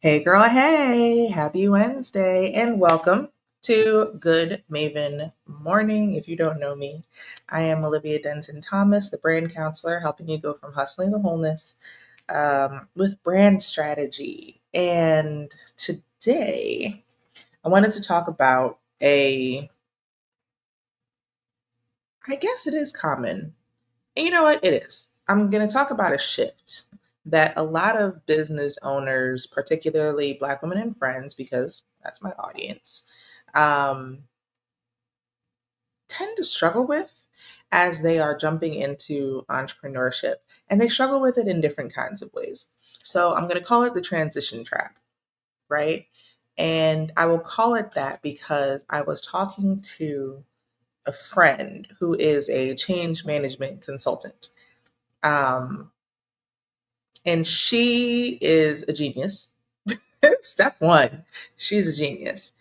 Hey girl, hey, happy Wednesday and welcome to Good Maven Morning. If you don't know me, I am Olivia Denton Thomas, the brand counselor, helping you go from hustling to wholeness with brand strategy. And today I wanted to talk about I guess it is common. And you know what? It is. I'm going to talk about a shift that a lot of business owners, particularly Black women and friends, because that's my audience, um, tend to struggle with as they are jumping into entrepreneurship. And they struggle with it in different kinds of ways. So I'm going to call it the transition trap, right? And I will call it that because I was talking to a friend who is a change management consultant. Um, and she is a genius. Step one, she's a genius.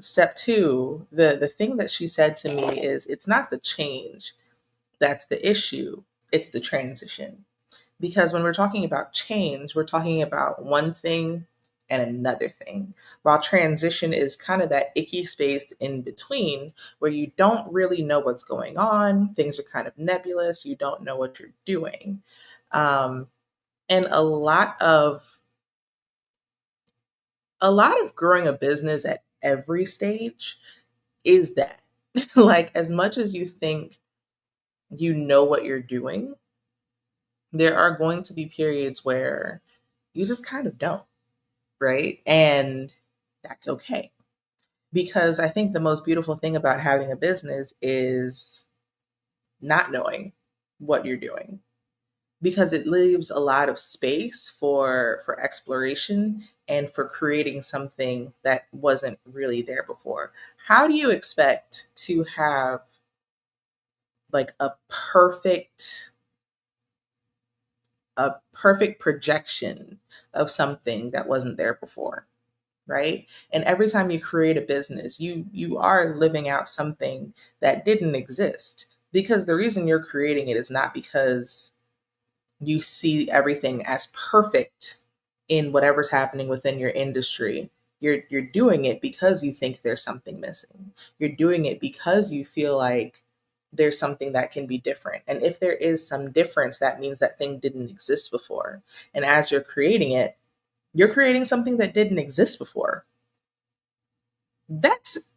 Step two, the thing that she said to me is it's not the change that's the issue, it's the transition. Because when we're talking about change, we're talking about one thing and another thing. While transition is kind of that icky space in between where you don't really know what's going on, things are kind of nebulous, you don't know what you're doing. Um, and a lot of growing a business at every stage is that. Like, as much as you think you know what you're doing, there are going to be periods where you just kind of don't, right? And that's okay. Because I think the most beautiful thing about having a business is not knowing what you're doing, because it leaves a lot of space for exploration and for creating something that wasn't really there before. How do you expect to have like a perfect projection of something that wasn't there before, right? And every time you create a business, you are living out something that didn't exist, because the reason you're creating it is not because you see everything as perfect in whatever's happening within your industry. You're doing it because you think there's something missing. You're doing it because you feel like there's something that can be different. And if there is some difference, that means that thing didn't exist before. And as you're creating it, you're creating something that didn't exist before. That's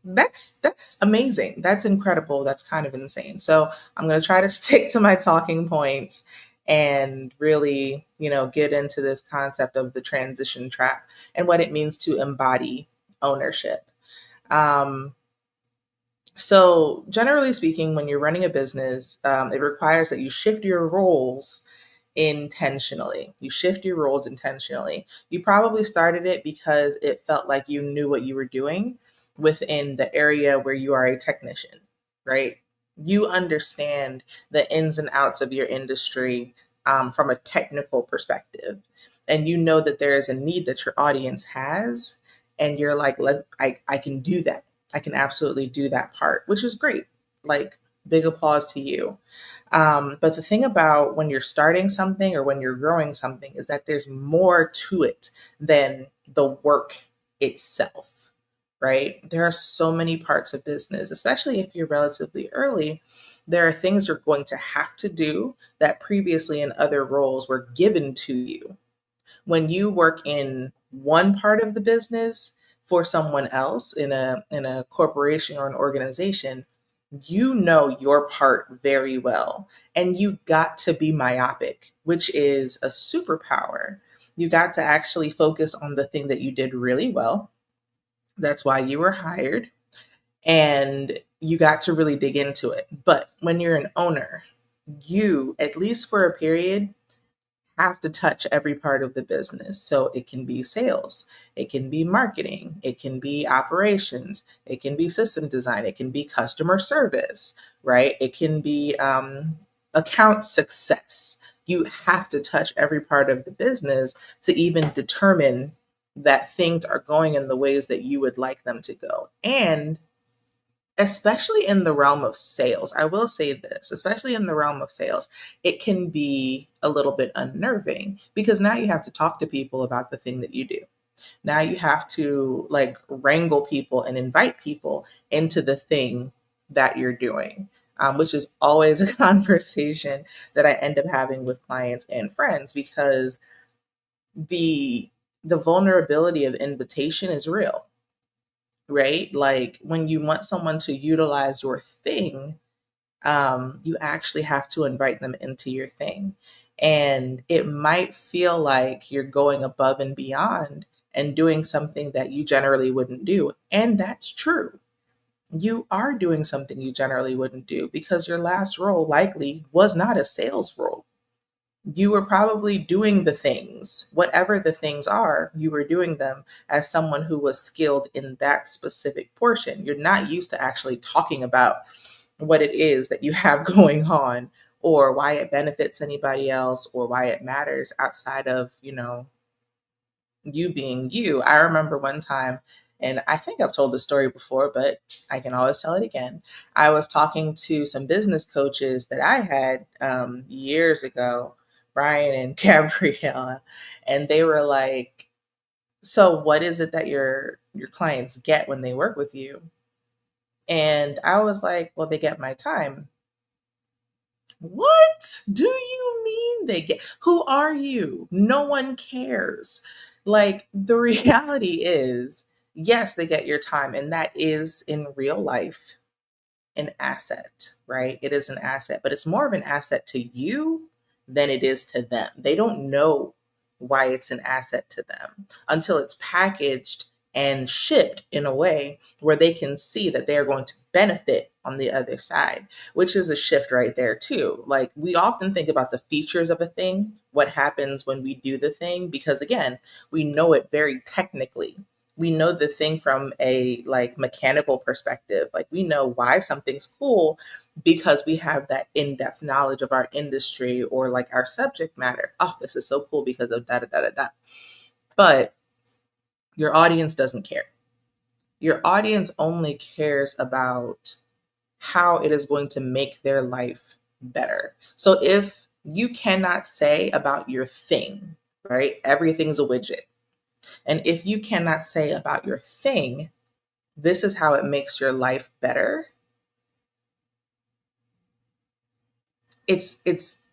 amazing. That's incredible. That's kind of insane. So I'm going to try to stick to my talking points and really, get into this concept of the transition trap and what it means to embody ownership. Um, so generally speaking, when you're running a business, it requires that you shift your roles intentionally. You shift your roles intentionally. You probably started it because it felt like you knew what you were doing within the area where you are a technician, right? You understand the ins and outs of your industry from a technical perspective. And you know that there is a need that your audience has. And you're like, I can do that. I can absolutely do that part, which is great. Like, big applause to you. But the thing about when you're starting something or when you're growing something is that there's more to it than the work itself, right? There are so many parts of business, especially if you're relatively early. There are things you're going to have to do that previously in other roles were given to you. When you work in one part of the business for someone else in a corporation or an organization, you know your part very well, and you got to be myopic, which is a superpower. You got to actually focus on the thing that you did really well. That's why you were hired, and you got to really dig into it. But when you're an owner, you, at least for a period, have to touch every part of the business. So it can be sales, it can be marketing, it can be operations, it can be system design, it can be customer service, right? It can be account success. You have to touch every part of the business to even determine that things are going in the ways that you would like them to go. And especially in the realm of sales, I will say this, especially in the realm of sales, it can be a little bit unnerving because now you have to talk to people about the thing that you do. Now you have to like wrangle people and invite people into the thing that you're doing, which is always a conversation that I end up having with clients and friends because the the vulnerability of invitation is real, right? Like when you want someone to utilize your thing, you actually have to invite them into your thing. And it might feel like you're going above and beyond and doing something that you generally wouldn't do. And that's true. You are doing something you generally wouldn't do because your last role likely was not a sales role. You were probably doing the things, whatever the things are, you were doing them as someone who was skilled in that specific portion. You're not used to actually talking about what it is that you have going on or why it benefits anybody else or why it matters outside of, you being you. I remember one time, and I think I've told this story before, but I can always tell it again. I was talking to some business coaches that I had years ago, Brian and Gabriella, and they were like, "So, what is it that your clients get when they work with you?" And I was like, "Well, they get my time." What do you mean they get? Who are you? No one cares. Like, the reality is, yes, they get your time, and that is in real life an asset, right? It is an asset, but it's more of an asset to you than it is to them. They don't know why it's an asset to them until it's packaged and shipped in a way where they can see that they are going to benefit on the other side, which is a shift right there, too. Like, we often think about the features of a thing, what happens when we do the thing, because again, we know it very technically. We know the thing from a like mechanical perspective. Like, we know why something's cool because we have that in-depth knowledge of our industry or like our subject matter. Oh, this is so cool because of da da da da da. But your audience doesn't care. Your audience only cares about how it is going to make their life better. So if you cannot say about your thing, right? Everything's a widget. And if you cannot say about your thing, this is how it makes your life better, it's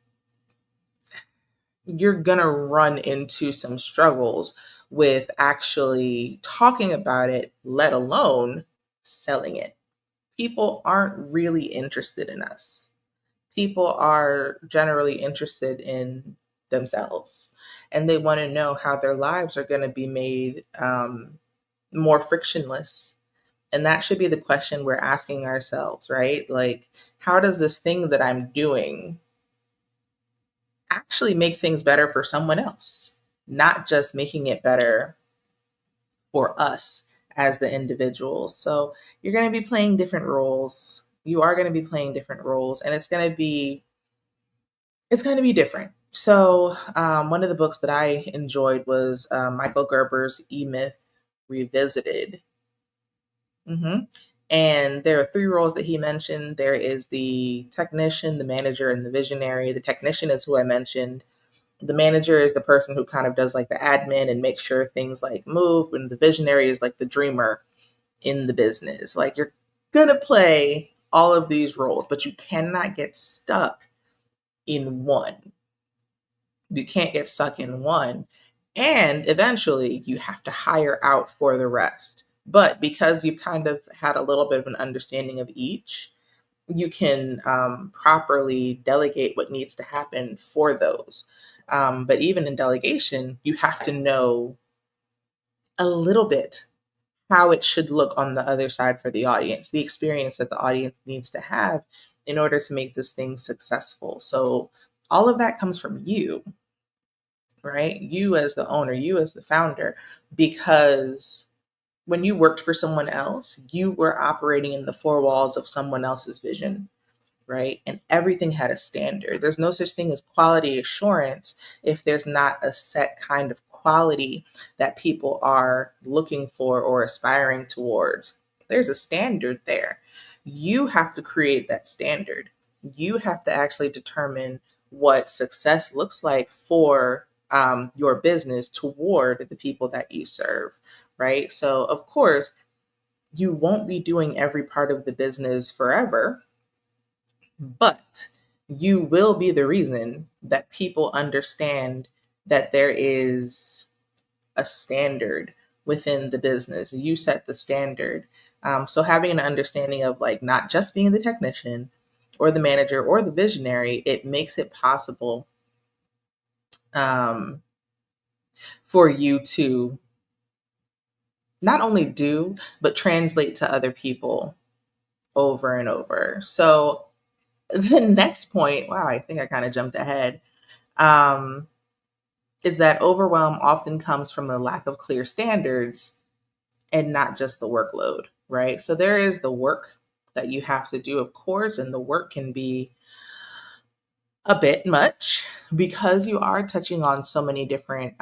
you're gonna run into some struggles with actually talking about it, let alone selling it. People aren't really interested in us. People are generally interested in themselves, and they want to know how their lives are going to be made more frictionless. And that should be the question we're asking ourselves, right? Like, how does this thing that I'm doing actually make things better for someone else, not just making it better for us as the individuals? So you're going to be playing different roles. You are going to be playing different roles, and it's going to be different. So one of the books that I enjoyed was Michael Gerber's E Myth Revisited. hmm And there are three roles that he mentioned. There is the technician, the manager, and the visionary. The technician is who I mentioned. The manager is the person who kind of does like the admin and makes sure things like move. And the visionary is like the dreamer in the business. Like, you're gonna play all of these roles, but you cannot get stuck in one. You can't get stuck in one. And eventually you have to hire out for the rest. But because you've kind of had a little bit of an understanding of each, you can properly delegate what needs to happen for those. But even in delegation, you have to know a little bit how it should look on the other side for the audience, the experience that the audience needs to have in order to make this thing successful. So all of that comes from you, right? You as the owner, you as the founder, because when you worked for someone else, you were operating in the four walls of someone else's vision, right? And everything had a standard. There's no such thing as quality assurance if there's not a set kind of quality that people are looking for or aspiring towards. There's a standard there. You have to create that standard. You have to actually determine what success looks like for your business toward the people that you serve, right? So, of course, you won't be doing every part of the business forever, but you will be the reason that people understand that there is a standard within the business. You set the standard. So having an understanding of like not just being the technician or the manager or the visionary, it makes it possible um, for you to not only do, but translate to other people over and over. So the next point, wow, I think I kind of jumped ahead, um, is that overwhelm often comes from a lack of clear standards and not just the workload, right? So there is the work that you have to do, of course, and the work can be a bit much because you are touching on so many different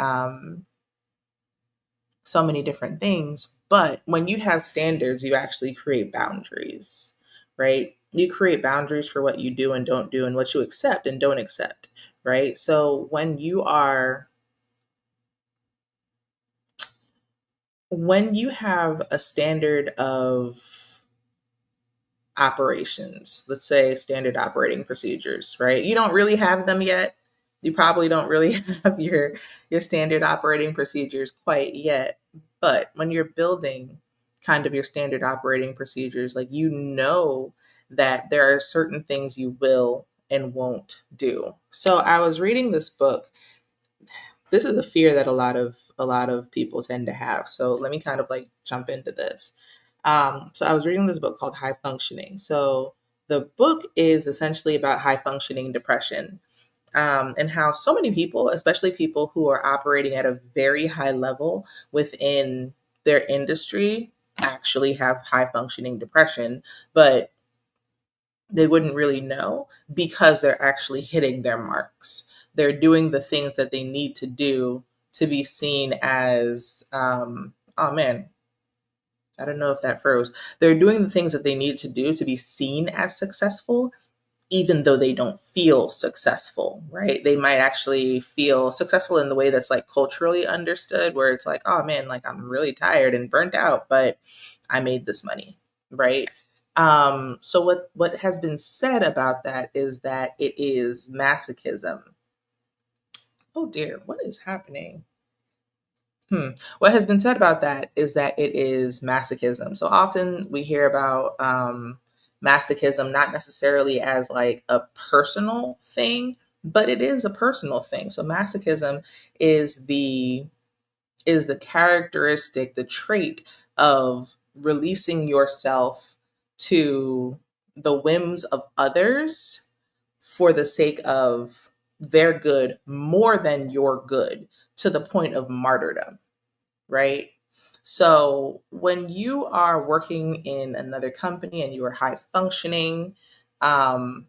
things. But when you have standards, you actually create boundaries, right? You create boundaries for what you do and don't do, and what you accept and don't accept, right? So when you have a standard of operations, let's say standard operating procedures, right? You don't really have them yet. You probably don't really have your standard operating procedures quite yet. But when you're building kind of your standard operating procedures, like you know that there are certain things you will and won't do. So I was reading this book. This is a fear that a lot of people tend to have. So let me kind of like jump into this. So I was reading this book called High Functioning. So the book is essentially about high functioning depression, and how so many people, especially people who are operating at a very high level within their industry, actually have high functioning depression, but they wouldn't really know because they're actually hitting their marks. They're doing the things that they need to do to be seen as, oh man, I don't know if that froze. They're doing the things that they need to do to be seen as successful, even though they don't feel successful, right? They might actually feel successful in the way that's like culturally understood, where it's like, oh man, like I'm really tired and burnt out, but I made this money, right? So what has been said about that is that it is masochism. Oh dear, what is happening? What has been said about that is that it is masochism. So often we hear about masochism not necessarily as like a personal thing, but it is a personal thing. So masochism is the characteristic, the trait of releasing yourself to the whims of others for the sake of their good more than your good, to the point of martyrdom, right? So when you are working in another company and you are high functioning, um,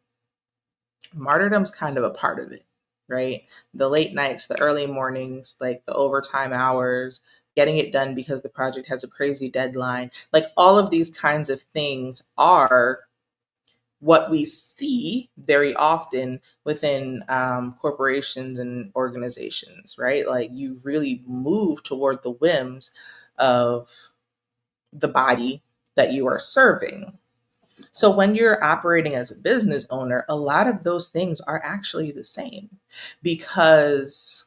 martyrdom's kind of a part of it, right? The late nights, the early mornings, like the overtime hours, getting it done because the project has a crazy deadline, like all of these kinds of things are what we see very often within corporations and organizations, right? Like you really move toward the whims of the body that you are serving. So when you're operating as a business owner, a lot of those things are actually the same because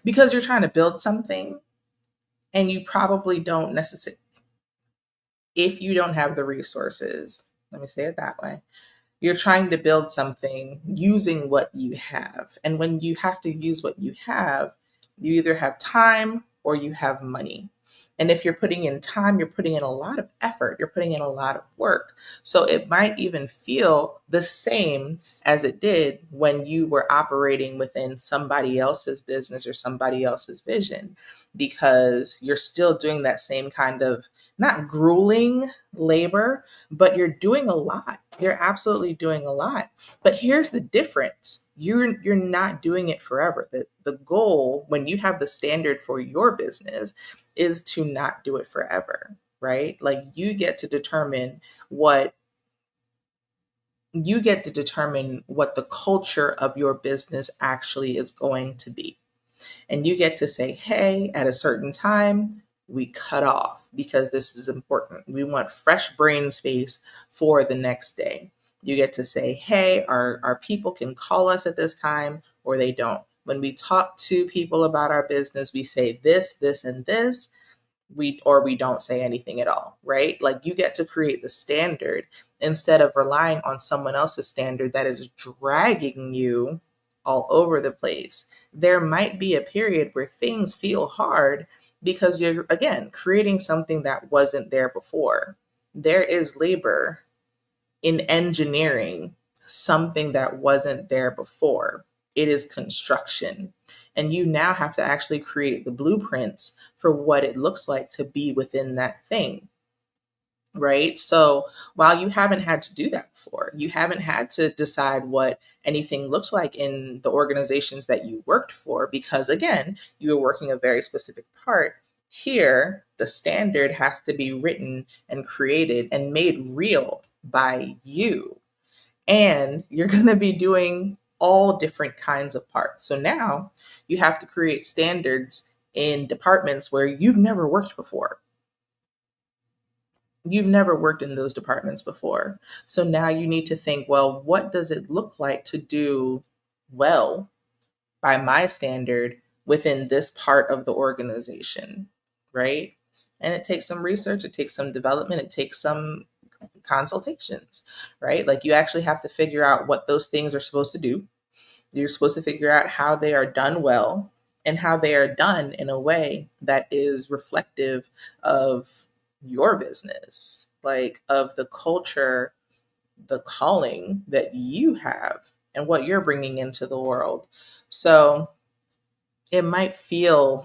you're trying to build something, and you probably don't necessarily, if you don't have the resources, let me say it that way, you're trying to build something using what you have. And when you have to use what you have, you either have time or you have money. And if you're putting in time, you're putting in a lot of effort, you're putting in a lot of work. So it might even feel the same as it did when you were operating within somebody else's business or somebody else's vision, because you're still doing that same kind of not grueling labor, but you're doing a lot. You're absolutely doing a lot. But here's the difference. You're not doing it forever. The goal when you have the standard for your business is to not do it forever, right? Like you get to determine what you get to determine what the culture of your business actually is going to be. And you get to say, hey, at a certain time, we cut off because this is important. We want fresh brain space for the next day. You get to say, hey, our people can call us at this time or they don't. When we talk to people about our business, we say this, this, and this. We don't say anything at all, right? Like you get to create the standard instead of relying on someone else's standard that is dragging you all over the place. There might be a period where things feel hard because you're, again, creating something that wasn't there before. There is labor in engineering something that wasn't there before. It is construction. And you now have to actually create the blueprints for what it looks like to be within that thing. Right. So while you haven't had to do that before, you haven't had to decide what anything looks like in the organizations that you worked for, because again, you were working a very specific part. Here, the standard has to be written and created and made real by you. And you're going to be doing all different kinds of parts. So now you have to create standards in departments where you've never worked before. You've never worked in those departments before. So now you need to think, well, what does it look like to do well by my standard within this part of the organization, right? And it takes some research, it takes some development, it takes some consultations, right? Like you actually have to figure out what those things are supposed to do. You're supposed to figure out how they are done well and how they are done in a way that is reflective of your business, like of the culture, the calling that you have and what you're bringing into the world. So it might feel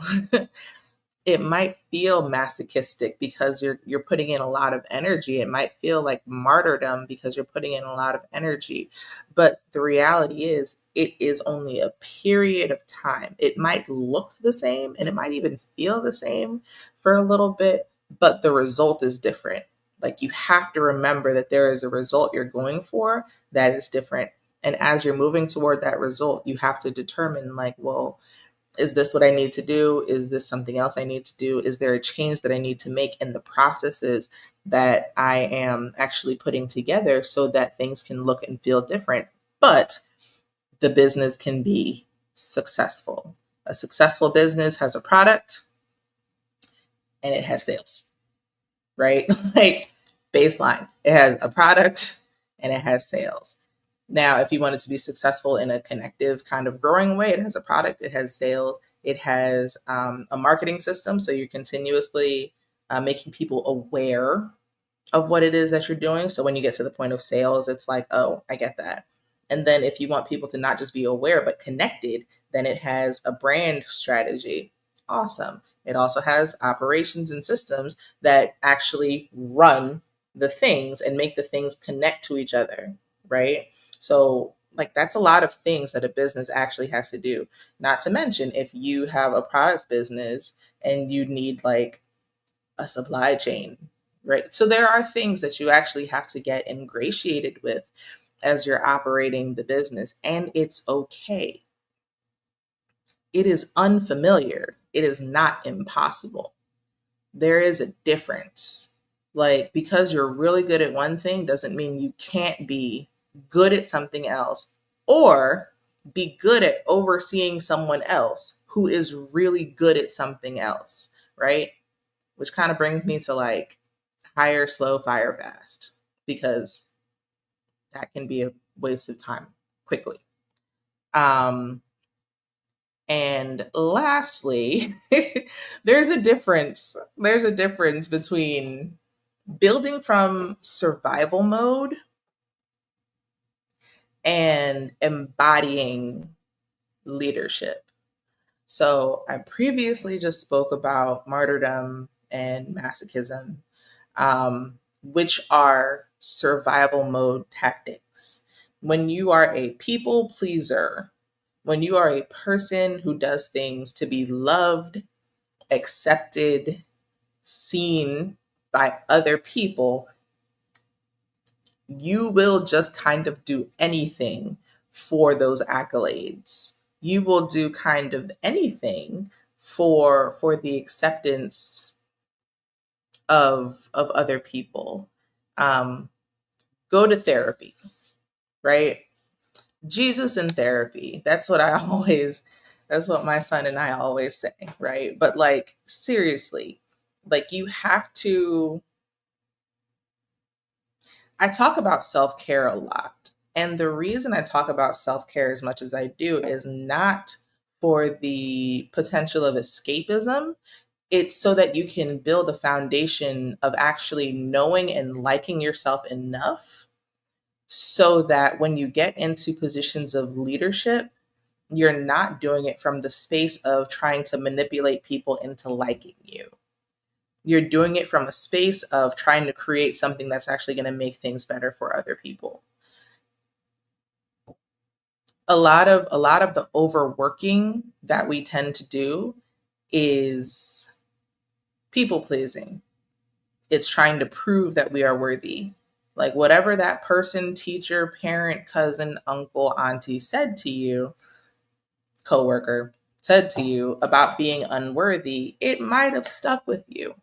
it might feel masochistic because you're putting in a lot of energy. It might feel like martyrdom because you're putting in a lot of energy. But the reality is it is only a period of time. It might look the same and it might even feel the same for a little bit, but the result is different. Like you have to remember that there is a result you're going for that is different. And as you're moving toward that result, you have to determine like, well, is this what I need to do? Is this something else I need to do? Is there a change that I need to make in the processes that I am actually putting together so that things can look and feel different, but the business can be successful? A successful business has a product and it has sales, right? Like baseline, it has a product and it has sales. Now, if you want it to be successful in a connective kind of growing way, it has a product, it has sales, it has a marketing system. So you're continuously making people aware of what it is that you're doing. So when you get to the point of sales, it's like, oh, I get that. And then if you want people to not just be aware, but connected, then it has a brand strategy. Awesome. It also has operations and systems that actually run the things and make the things connect to each other, right? So, like, that's a lot of things that a business actually has to do. Not to mention, if you have a product business and you need like a supply chain, right? So, there are things that you actually have to get ingratiated with as you're operating the business, and it's okay. It is unfamiliar, it is not impossible. There is a difference. Like, because you're really good at one thing doesn't mean you can't be good at something else or be good at overseeing someone else who is really good at something else, right? Which kind of brings me to like hire slow, fire fast, because that can be a waste of time quickly. Um, and lastly, there's a difference. There's a difference between building from survival mode and embodying leadership. So I previously just spoke about martyrdom and masochism, which are survival mode tactics. When you are a people pleaser, when you are a person who does things to be loved, accepted, seen by other people, you will just kind of do anything for those accolades. You will do kind of anything for the acceptance of other people. Um, Go to therapy, right? Jesus in therapy. That's what I always, that's what my son and I always say, right? But like, seriously, like you have to, I talk about self care a lot. And the reason I talk about self care as much as I do is not for the potential of escapism. It's so that you can build a foundation of actually knowing and liking yourself enough so that when you get into positions of leadership, you're not doing it from the space of trying to manipulate people into liking you. You're doing it from a space of trying to create something that's actually going to make things better for other people. A lot of the overworking that we tend to do is people pleasing. It's trying to prove that we are worthy. Like whatever that person, teacher, parent, cousin, uncle, auntie said to you, coworker said to you about being unworthy, it might have stuck with you.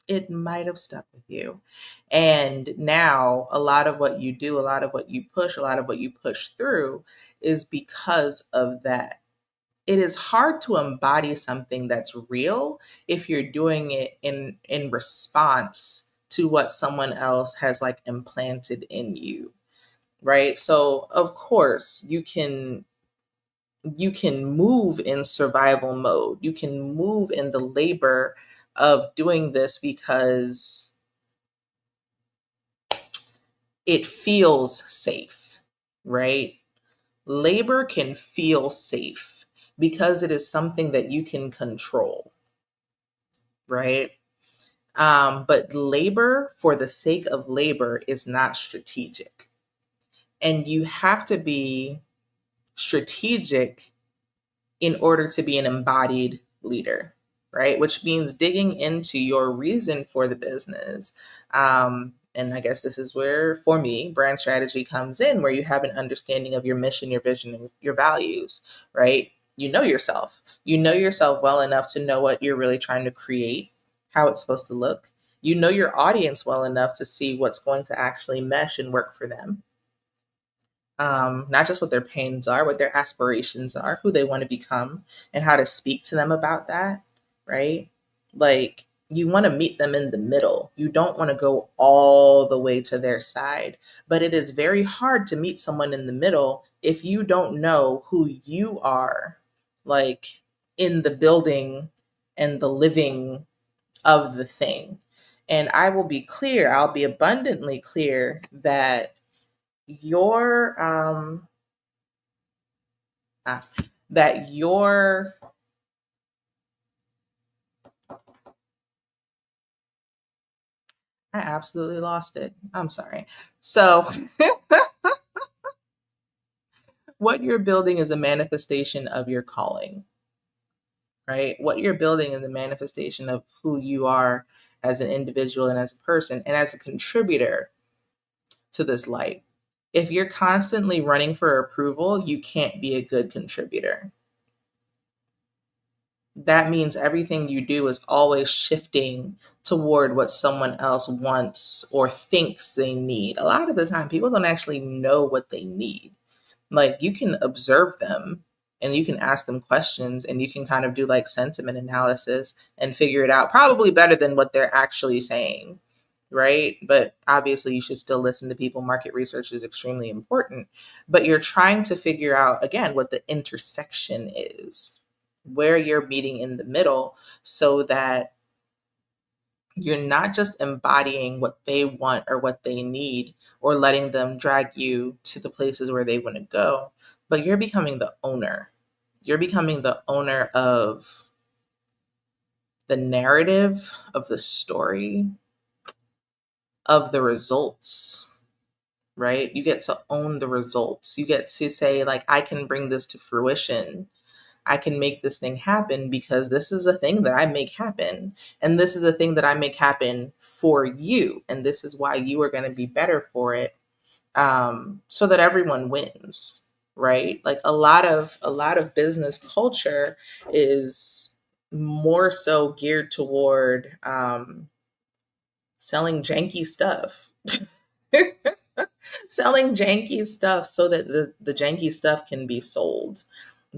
It might have stuck with you. And now a lot of what you do, a lot of what you push, a lot of what you push through is because of that. It is hard to embody something that's real if you're doing it in response to what someone else has like implanted in you, right? So of course you can move in survival mode. You can move in the labor of doing this because it feels safe, right? Labor can feel safe because it is something that you can control, right? But labor for the sake of labor is not strategic. And you have to be strategic in order to be an embodied leader, right? Which means digging into your reason for the business. And I guess this is where, for me, brand strategy comes in, where you have an understanding of your mission, your vision, and your values, right? You know yourself. You know yourself well enough to know what you're really trying to create, how it's supposed to look. You know your audience well enough to see what's going to actually mesh and work for them, not just what their pains are, what their aspirations are, who they want to become, and how to speak to them about that, right? Like, you want to meet them in the middle. You don't want to go all the way to their side. But it is very hard to meet someone in the middle if you don't know who you are, like, in the building and the living of the thing. And I will be clear, I'll be abundantly clear that your ah, that your I absolutely lost it. I'm sorry. So what you're building is a manifestation of your calling, right? What you're building is a manifestation of who you are as an individual and as a person and as a contributor to this life. If you're constantly running for approval, you can't be a good contributor. That means everything you do is always shifting toward what someone else wants or thinks they need. A lot of the time, people don't actually know what they need. Like, you can observe them and you can ask them questions and you can kind of do like sentiment analysis and figure it out probably better than what they're actually saying, right? But obviously, you should still listen to people. Market research is extremely important, but you're trying to figure out, again, what the intersection is, where you're meeting in the middle, so that you're not just embodying what they want or what they need or letting them drag you to the places where they want to go, but you're becoming the owner. You're becoming the owner of the narrative, of the story, of the results, right? You get to own the results. You get to say, like, I can bring this to fruition. I can make this thing happen because this is a thing that I make happen. And this is a thing that I make happen for you. And this is why you are going to be better for it. so that everyone wins, right? Like a lot of business culture is more so geared toward selling janky stuff. Selling janky stuff so that the janky stuff can be sold.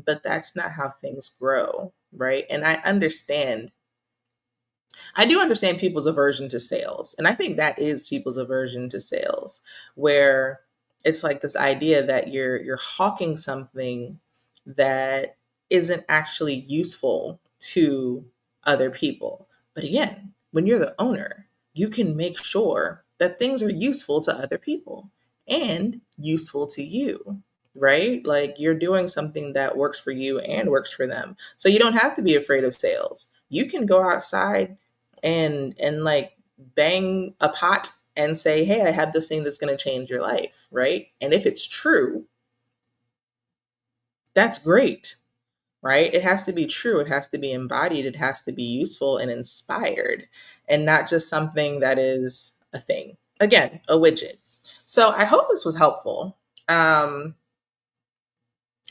But that's not how things grow, right? And I do understand people's aversion to sales. And I think that is people's aversion to sales, where it's like this idea that you're hawking something that isn't actually useful to other people. But again, when you're the owner, you can make sure that things are useful to other people and useful to you, right? Like you're doing something that works for you and works for them. So you don't have to be afraid of sales. You can go outside and like bang a pot and say, "Hey, I have this thing that's going to change your life," right? And if it's true, that's great, right? It has to be true, it has to be embodied, it has to be useful and inspired, and not just something that is a thing. Again, a widget. So I hope this was helpful. Um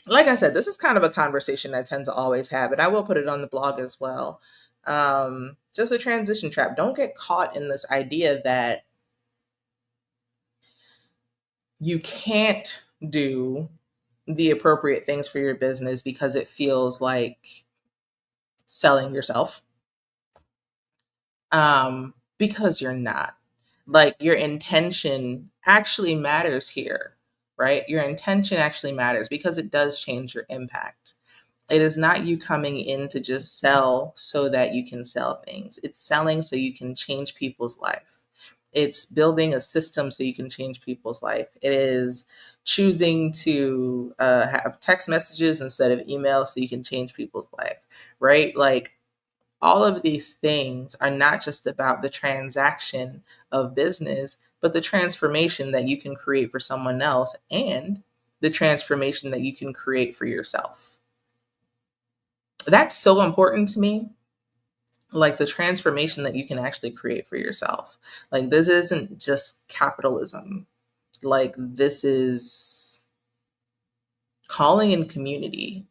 like I said, this is kind of a conversation I tend to always have, and I will put it on the blog as well. Just a transition trap. Don't get caught in this idea that you can't do the appropriate things for your business because it feels like selling yourself. Because you're not. Like your intention actually matters here, right? Your intention actually matters because it does change your impact. It is not you coming in to just sell so that you can sell things. It's selling so you can change people's life. It's building a system so you can change people's life. It is choosing to have text messages instead of email so you can change people's life, right? Like all of these things are not just about the transaction of business, but the transformation that you can create for someone else and the transformation that you can create for yourself. That's so important to me. Like the transformation that you can actually create for yourself. Like this isn't just capitalism. Like this is calling in community,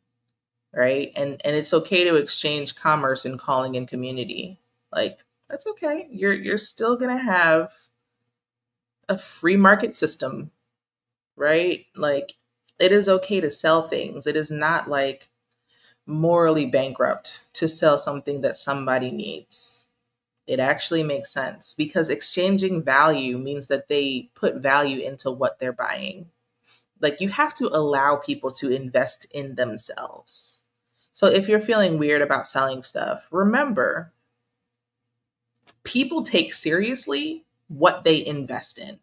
right? And it's okay to exchange commerce and calling in community. Like that's okay. You're still going to have a free market system, right? Like it is okay to sell things. It is not like morally bankrupt to sell something that somebody needs. It actually makes sense because exchanging value means that they put value into what they're buying. Like you have to allow people to invest in themselves. So if you're feeling weird about selling stuff, remember people take seriously what they invest in.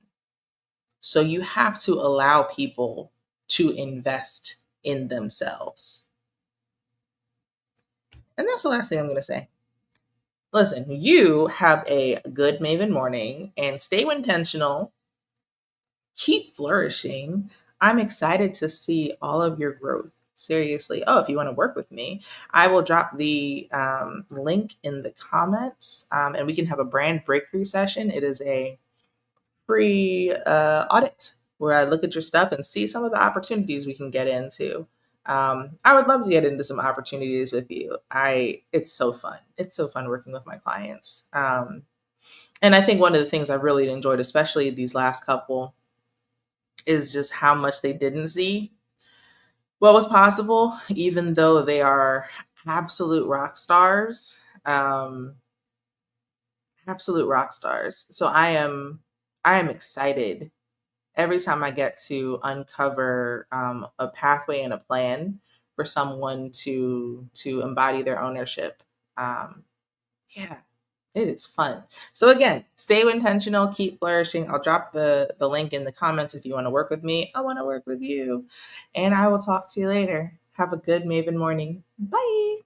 So you have to allow people to invest in themselves. And that's the last thing I'm going to say. Listen, you have a good Maven morning and stay intentional, keep flourishing. I'm excited to see all of your growth. Seriously. Oh, if you want to work with me, I will drop the link in the comments and we can have a brand breakthrough session. It is a free audit where I look at your stuff and see some of the opportunities we can get into. I would love to get into some opportunities with you. It's so fun. It's so fun working with my clients. And I think one of the things I've really enjoyed, especially these last couple, is just how much they didn't see what was possible, even though they are absolute rock stars. Um, Absolute rock stars. So I am excited every time I get to uncover a pathway and a plan for someone to embody their ownership. Um, yeah, it is fun. So again, stay intentional, keep flourishing. I'll drop the link in the comments if you want to work with me. I want to work with you, and I will talk to you later. Have a good Maven morning. Bye.